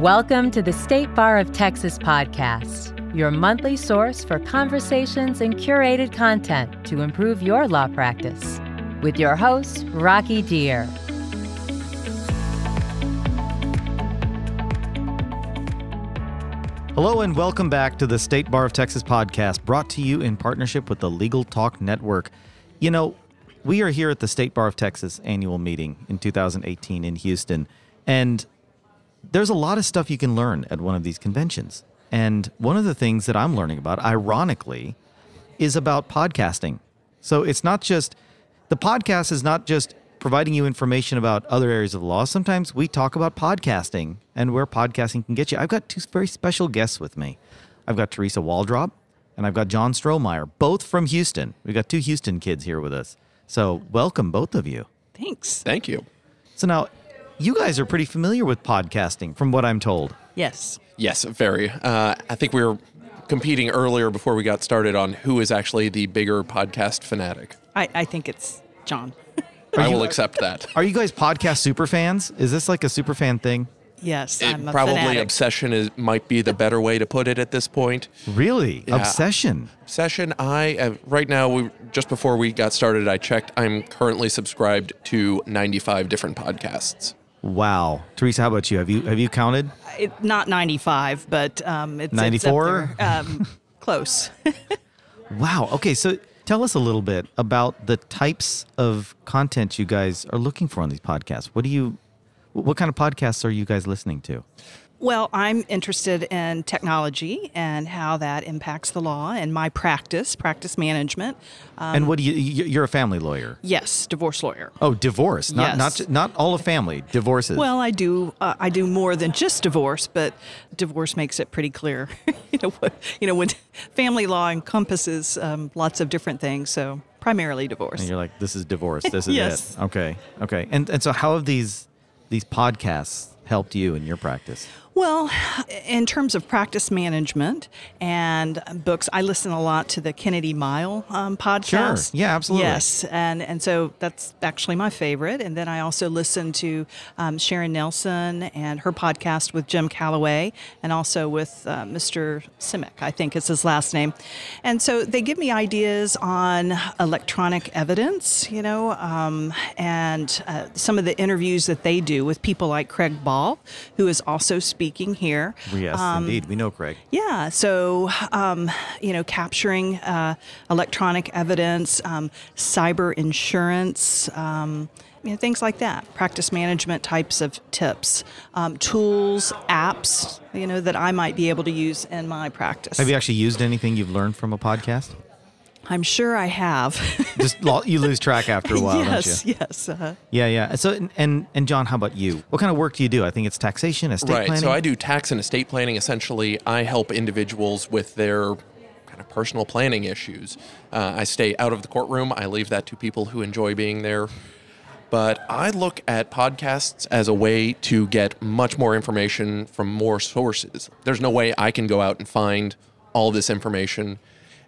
Welcome to the State Bar of Texas podcast, your monthly source for conversations and curated content to improve your law practice. With your host, Rocky Dhir. Hello and welcome back to the State Bar of Texas podcast, brought to you in partnership with the Legal Talk Network. You know, we are here at the State Bar of Texas annual meeting in 2018 in Houston, and there's a lot of stuff you can learn at one of these conventions. And one of the things that I'm learning about, ironically, is about podcasting. So it's not just, the podcast is not just providing you information about other areas of the law. Sometimes we talk about podcasting and where podcasting can get you. I've got two very special guests with me. I've got Teresa Waldrop and I've got John Strohmeyer, both from Houston. We've got two Houston kids here with us. So welcome, both of you. Thanks. Thank you. So now, you guys are pretty familiar with podcasting, from what I'm told. Yes. Yes, very. I think we were competing earlier before we got started on who is actually the bigger podcast fanatic. I think it's John. I will accept that. Are you guys podcast super fans? Is this like a super fan thing? Yes, I'm a Probably fanatic. obsession might be the better way to put it at this point. Really? Yeah. Obsession? Obsession, right now, just before we got started, I checked, I'm currently subscribed to 95 different podcasts. Wow. Teresa, how about you? Have you counted? Not 95, but it's 94? It's up there. Close. Wow. Okay, so tell us a little bit about the types of content you guys are looking for on these podcasts. What kind of podcasts are you guys listening to? Well, I'm interested in technology and how that impacts the law and my practice management. And what do you're a family lawyer? Yes, divorce lawyer. Oh, divorce. Yes. Not all of family, divorces. Well, I do more than just divorce, but divorce makes it pretty clear. When family law encompasses lots of different things, so primarily divorce. And you're like, this is divorce. This is Yes. it. Okay. And so how have these podcasts helped you in your practice? Well, in terms of practice management and books, I listen a lot to the Kennedy Mile podcast. Sure. Yeah, absolutely. Yes, and so that's actually my favorite. And then I also listen to Sharon Nelson and her podcast with Jim Calloway, and also with Mr. Simic, I think is his last name. And so they give me ideas on electronic evidence, and some of the interviews that they do with people like Craig Ball, who is also speaking here. Yes, indeed. We know Craig. Yeah. So, capturing electronic evidence, cyber insurance, things like that. Practice management types of tips, tools, apps, that I might be able to use in my practice. Have you actually used anything you've learned from a podcast? I'm sure I have. Just you lose track after a while, don't you? Yes. Yeah. So, and John, how about you? What kind of work do you do? I think it's taxation, estate planning? Right, so I do tax and estate planning. Essentially, I help individuals with their kind of personal planning issues. I stay out of the courtroom. I leave that to people who enjoy being there. But I look at podcasts as a way to get much more information from more sources. There's no way I can go out and find all this information.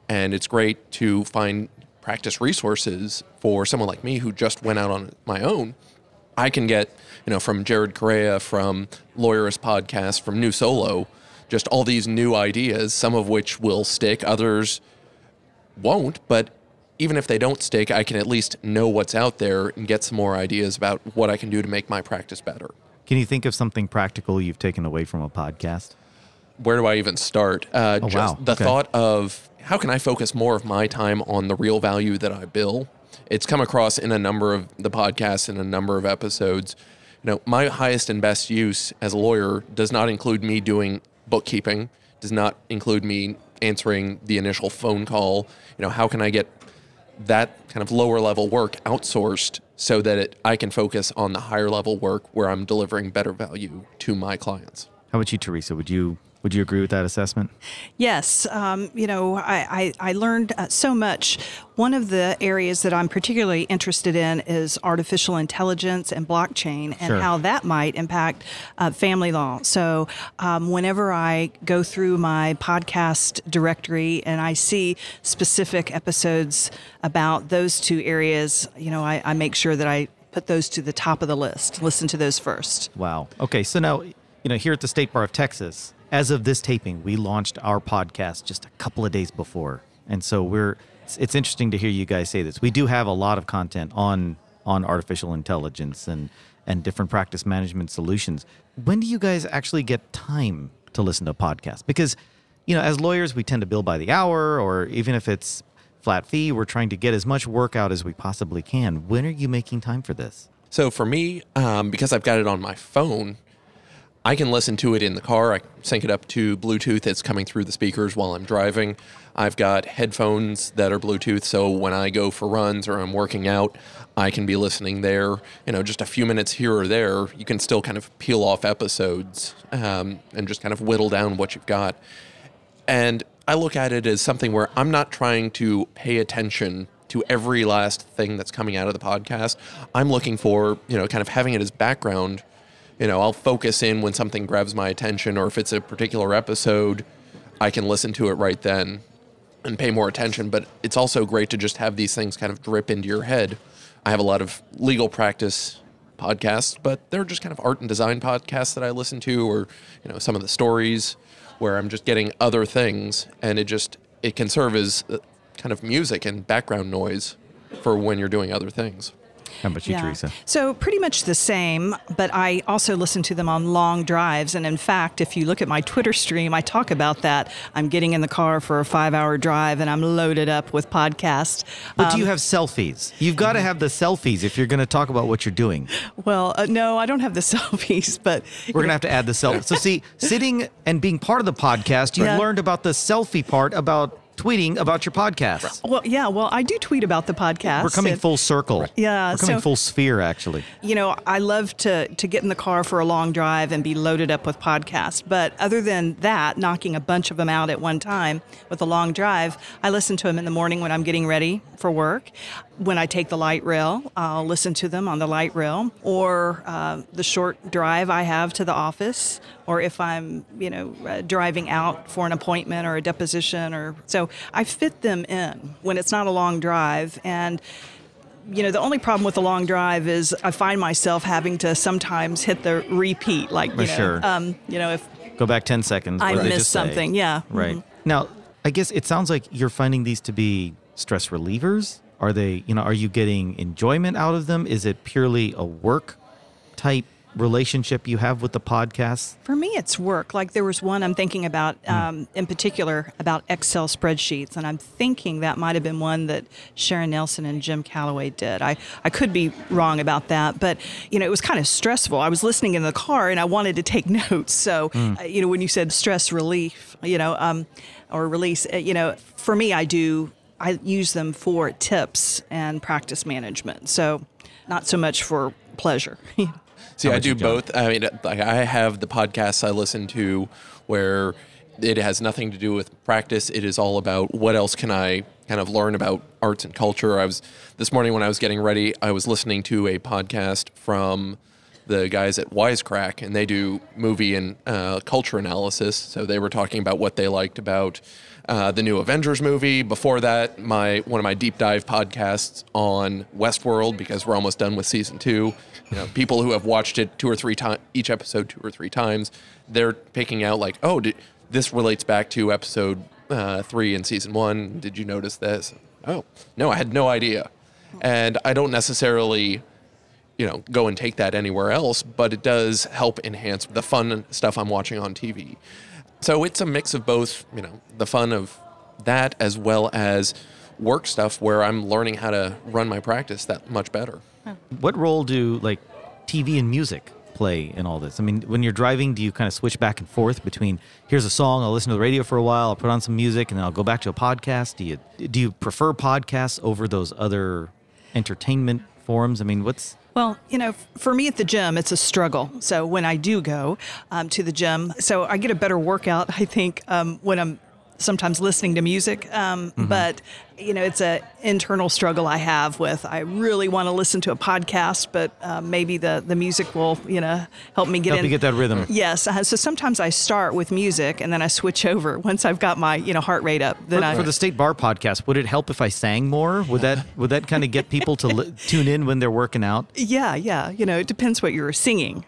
And it's great to find practice resources for someone like me who just went out on my own. I can get, from Jared Correa, from Lawyerist Podcast, from New Solo, just all these new ideas, some of which will stick, others won't. But even if they don't stick, I can at least know what's out there and get some more ideas about what I can do to make my practice better. Can you think of something practical you've taken away from a podcast? Where do I even start? The thought of how can I focus more of my time on the real value that I bill? It's come across in a number of the podcasts and a number of episodes. My highest and best use as a lawyer does not include me doing bookkeeping, does not include me answering the initial phone call. How can I get that kind of lower level work outsourced so that I can focus on the higher level work where I'm delivering better value to my clients? How about you, Teresa? Would you agree with that assessment? Yes. I learned so much. One of the areas that I'm particularly interested in is artificial intelligence and blockchain and how that might impact family law. So whenever I go through my podcast directory and I see specific episodes about those two areas, I make sure that I put those to the top of the list. Listen to those first. Wow. Okay, so now here at the State Bar of Texas, as of this taping, we launched our podcast just a couple of days before. And so it's interesting to hear you guys say this. We do have a lot of content on artificial intelligence and different practice management solutions. When do you guys actually get time to listen to podcasts? Because, as lawyers, we tend to bill by the hour, or even if it's flat fee, we're trying to get as much work out as we possibly can. When are you making time for this? So for me, because I've got it on my phone, I can listen to it in the car. I sync it up to Bluetooth. It's coming through the speakers while I'm driving. I've got headphones that are Bluetooth, so when I go for runs or I'm working out, I can be listening there. Just a few minutes here or there, you can still kind of peel off episodes and just kind of whittle down what you've got. And I look at it as something where I'm not trying to pay attention to every last thing that's coming out of the podcast. I'm looking for, kind of having it as background. I'll focus in when something grabs my attention, or if it's a particular episode, I can listen to it right then and pay more attention. But it's also great to just have these things kind of drip into your head. I have a lot of legal practice podcasts, but they're just kind of art and design podcasts that I listen to, or, some of the stories where I'm just getting other things, and it can serve as kind of music and background noise for when you're doing other things. How about you, Teresa? So pretty much the same, but I also listen to them on long drives. And in fact, if you look at my Twitter stream, I talk about that. I'm getting in the car for a 5-hour drive and I'm loaded up with podcasts. But do you have selfies? You've got to have the selfies if you're going to talk about what you're doing. Well, no, I don't have the selfies, but... We're going to have to add the selfies. So see, sitting and being part of the podcast, you've learned about the selfie part, about tweeting about your podcast. Well, I do tweet about the podcast. We're coming full circle. Yeah. We're coming full sphere, actually. I love to get in the car for a long drive and be loaded up with podcasts. But other than that, knocking a bunch of them out at one time with a long drive, I listen to them in the morning when I'm getting ready for work. When I take the light rail, I'll listen to them on the light rail, or the short drive I have to the office, or if I'm, driving out for an appointment or a deposition, so I fit them in when it's not a long drive. And the only problem with the long drive is I find myself having to sometimes hit the repeat, if go back 10 seconds. I missed something. Yeah. Right. Mm-hmm. Now, I guess it sounds like you're finding these to be stress relievers. Are they, are you getting enjoyment out of them? Is it purely a work type relationship you have with the podcast? For me, it's work. Like there was one I'm thinking about in particular about Excel spreadsheets, and I'm thinking that might have been one that Sharon Nelson and Jim Calloway did. I could be wrong about that, but it was kind of stressful. I was listening in the car and I wanted to take notes. So when you said stress relief, or release, for me, I use them for tips and practice management. So not so much for pleasure. See, I do both. I mean, I have the podcasts I listen to where it has nothing to do with practice. It is all about what else can I kind of learn about arts and culture. This morning when I was getting ready, I was listening to a podcast from the guys at Wisecrack, and they do movie and culture analysis. So they were talking about what they liked about the new Avengers movie. Before that, one of my deep dive podcasts on Westworld, because we're almost done with season 2. People who have watched it 2 or 3 times, each episode 2 or 3 times, they're picking out like, this relates back to episode 3 in season 1. Did you notice this? Oh, no, I had no idea. And I don't necessarily, go and take that anywhere else, but it does help enhance the fun stuff I'm watching on TV. So it's a mix of both, the fun of that as well as work stuff where I'm learning how to run my practice that much better. What role do TV and music play in all this? I mean, when you're driving, do you kind of switch back and forth between here's a song, I'll listen to the radio for a while, I'll put on some music, and then I'll go back to a podcast? Do you prefer podcasts over those other entertainment forums? I mean, Well, for me at the gym, it's a struggle. So when I do go to the gym, so I get a better workout, I think, when I'm sometimes listening to music. But, it's an internal struggle I have with, I really want to listen to a podcast, but maybe the music will, help me get you get that rhythm. Yes. So sometimes I start with music and then I switch over once I've got my, heart rate up. Then For the State Bar podcast, would it help if I sang more? Would that kind of get people to tune in when they're working out? Yeah. It depends what you're singing,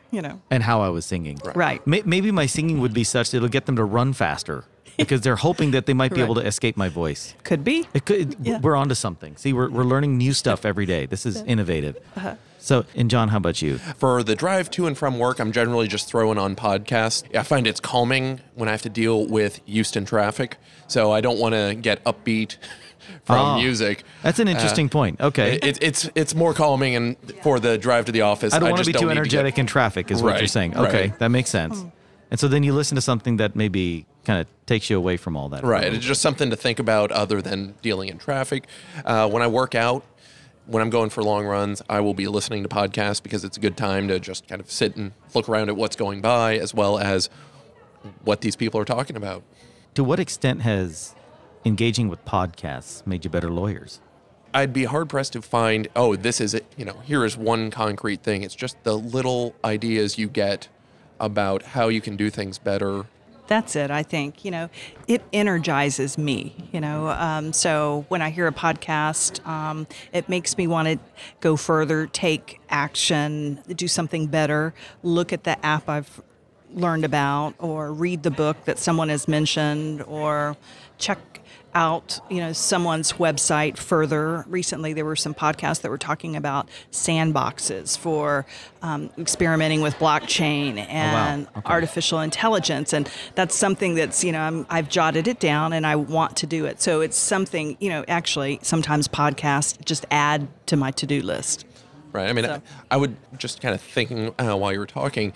And how I was singing. Right. Maybe my singing would be such that it'll get them to run faster because they're hoping that they might be able to escape my voice. Could be. We're onto something. See, we're learning new stuff every day. This is innovative. So, and John, how about you? For the drive to and from work, I'm generally just throwing on podcasts. I find it's calming when I have to deal with Houston traffic, so I don't want to get upbeat from music. That's an interesting point. Okay. It's more calming, and for the drive to the office, I don't want to just be too energetic in traffic is what you're saying. Okay, that makes sense. And so then you listen to something that maybe kind of takes you away from all that. Right. It's just something to think about other than dealing in traffic. When I work out, when I'm going for long runs, I will be listening to podcasts because it's a good time to just kind of sit and look around at what's going by as well as what these people are talking about. To what extent has engaging with podcasts made you better lawyers? I'd be hard-pressed to find, this is it, here is one concrete thing. It's just the little ideas you get about how you can do things better. That's it, I think. It energizes me, So when I hear a podcast, it makes me want to go further, take action, do something better, look at the app I've learned about, or read the book that someone has mentioned, or check out, someone's website further. Recently, there were some podcasts that were talking about sandboxes for experimenting with blockchain and artificial intelligence, and that's something that's I've jotted it down and I want to do it. So it's something actually sometimes podcasts just add to my to-do list. Right. I mean, I would just kind of thinking while you were talking.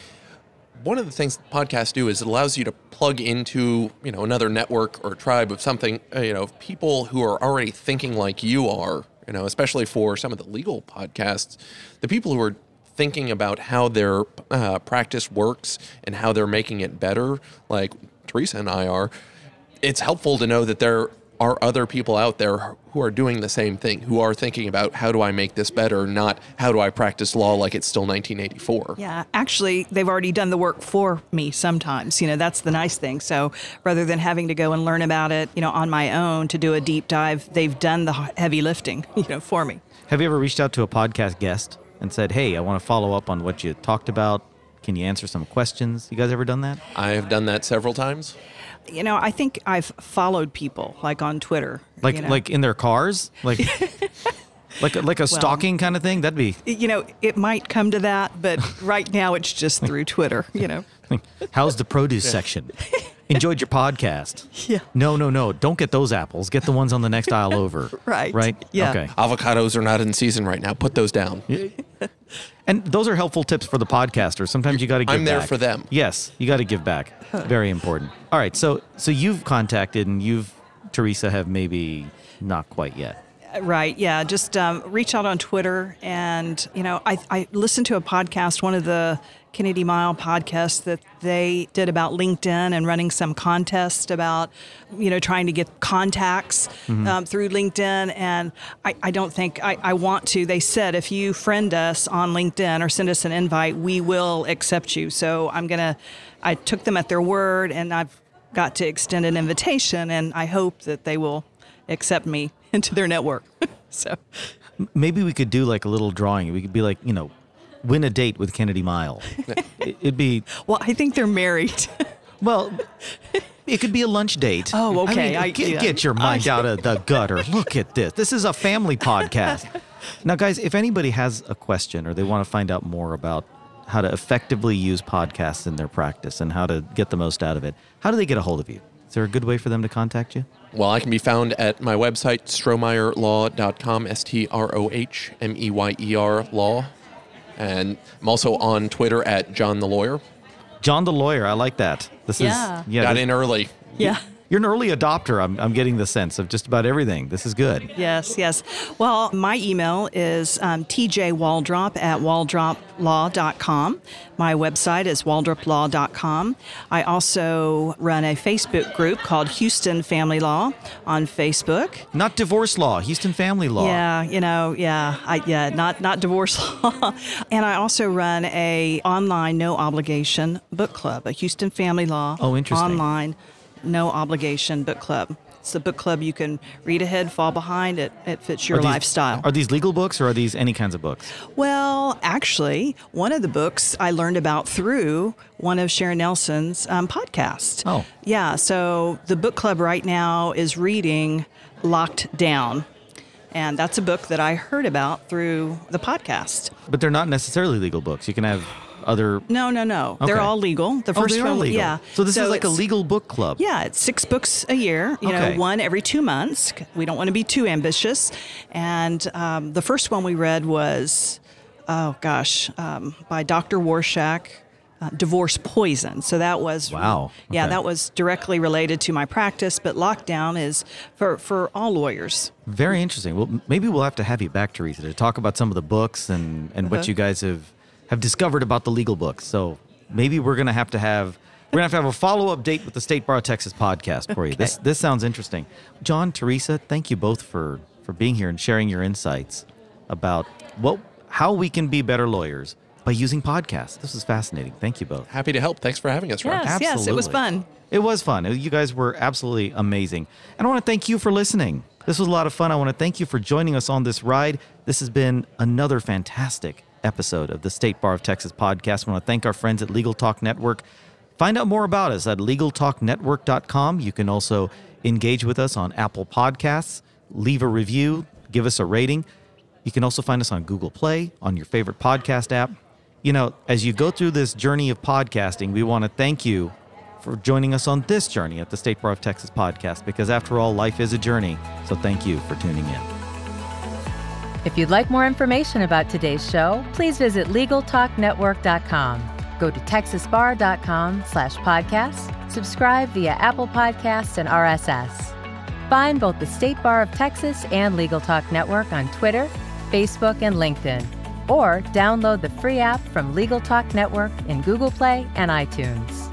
One of the things podcasts do is it allows you to plug into, another network or tribe of something, of people who are already thinking like you are, especially for some of the legal podcasts, the people who are thinking about how their practice works and how they're making it better, like Teresa and I are. It's helpful to know that there are other people out there who are doing the same thing, who are thinking about how do I make this better, not how do I practice law like it's still 1984. Yeah, actually, they've already done the work for me sometimes. That's the nice thing. So rather than having to go and learn about it, on my own to do a deep dive, they've done the heavy lifting, for me. Have you ever reached out to a podcast guest and said, hey, I want to follow up on what you talked about? Can you answer some questions? You guys ever done that? I have done that several times. I think I've followed people like on Twitter. Like in their cars? Like a stalking kind of thing? That'd be... it might come to that, but right now it's just through Twitter, How's the produce section? Enjoyed your podcast. Yeah. No. Don't get those apples. Get the ones on the next aisle over. Right. Right? Yeah. Okay. Avocados are not in season right now. Put those down. And those are helpful tips for the podcasters. Sometimes you got to give back. I'm there for them. Yes, you got to give back. Very important. All right, so you've contacted and Teresa, have maybe not quite yet. Right, yeah. Just reach out on Twitter. And, I listened to a podcast, one of the Kennedy Mile podcasts that they did about LinkedIn and running some contest about, trying to get contacts through LinkedIn. And I don't think I want to. They said, if you friend us on LinkedIn or send us an invite, we will accept you. So I took them at their word, and I've got to extend an invitation, and I hope that they will accept me into their network. So maybe we could do like a little drawing. We could be like, win a date with Kennedy Mile. It'd be... Well, I think they're married. Well, it could be a lunch date. Oh, okay. I mean, get your mind out of the gutter. Look at this. This is a family podcast. Now, guys, if anybody has a question or they want to find out more about how to effectively use podcasts in their practice and how to get the most out of it, how do they get a hold of you? Is there a good way for them to contact you? Well, I can be found at my website, strohmeyerlaw.com, STROHMEYER law. And I'm also on Twitter at John the Lawyer. John the Lawyer, I like that. This Yeah. is Got in early. Yeah. You're an early adopter. I'm getting the sense of just about everything. This is good. Yes, yes. Well, my email is tjwaldrop@waldroplaw.com. My website is waldroplaw.com. I also run a Facebook group called Houston Family Law on Facebook. Not divorce law, Houston family law. Yeah, not divorce law. And I also run a online no obligation book club, a Houston Family Law online no obligation book club. It's a book club you can read ahead, fall behind. It fits your lifestyle. Are these legal books or are these any kinds of books? Well, actually, one of the books I learned about through one of Sharon Nelson's podcasts. Oh. Yeah, so the book club right now is reading Locked Down. And that's a book that I heard about through the podcast. But they're not necessarily legal books. You can have other... No. Okay. They're all legal. The first they are one, legal. yeah. So this is like a legal book club. Yeah, it's 6 books a year, one every 2 months. We don't want to be too ambitious. And the first one we read was, by Dr. Warshak, Divorce Poison. So that was... Wow. Yeah, Okay. that was directly related to my practice, but Lockdown is for all lawyers. Very interesting. Well, maybe we'll have to have you back, Teresa, to talk about some of the books and what you guys have discovered about the legal books. So maybe we're going to have a follow-up date with the State Bar of Texas podcast for you. Okay. This sounds interesting. John, Teresa, thank you both for being here and sharing your insights about how we can be better lawyers by using podcasts. This was fascinating. Thank you both. Happy to help. Thanks for having us, Rob. Yes, it was fun. It was fun. You guys were absolutely amazing. And I want to thank you for listening. This was a lot of fun. I want to thank you for joining us on this ride. This has been another fantastic episode of the State Bar of Texas podcast. I want to thank our friends at Legal Talk Network. Find out more about us at LegalTalkNetwork.com. You can also engage with us on Apple Podcasts, leave a review, give us a rating. You can also find us on Google Play, on your favorite podcast app. As you go through this journey of podcasting, we want to thank you for joining us on this journey at the State Bar of Texas podcast, because after all, life is a journey. So thank you for tuning in. If you'd like more information about today's show, please visit LegalTalkNetwork.com. Go to TexasBar.com/podcast, subscribe via Apple Podcasts and RSS. Find both the State Bar of Texas and Legal Talk Network on Twitter, Facebook, and LinkedIn. Or download the free app from Legal Talk Network in Google Play and iTunes.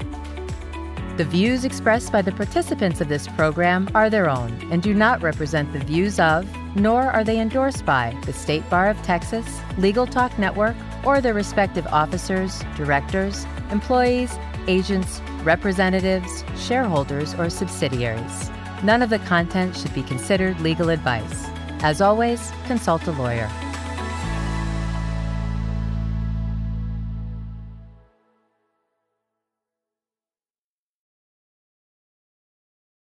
The views expressed by the participants of this program are their own and do not represent the views of, nor are they endorsed by, the State Bar of Texas, Legal Talk Network, or their respective officers, directors, employees, agents, representatives, shareholders, or subsidiaries. None of the content should be considered legal advice. As always, consult a lawyer.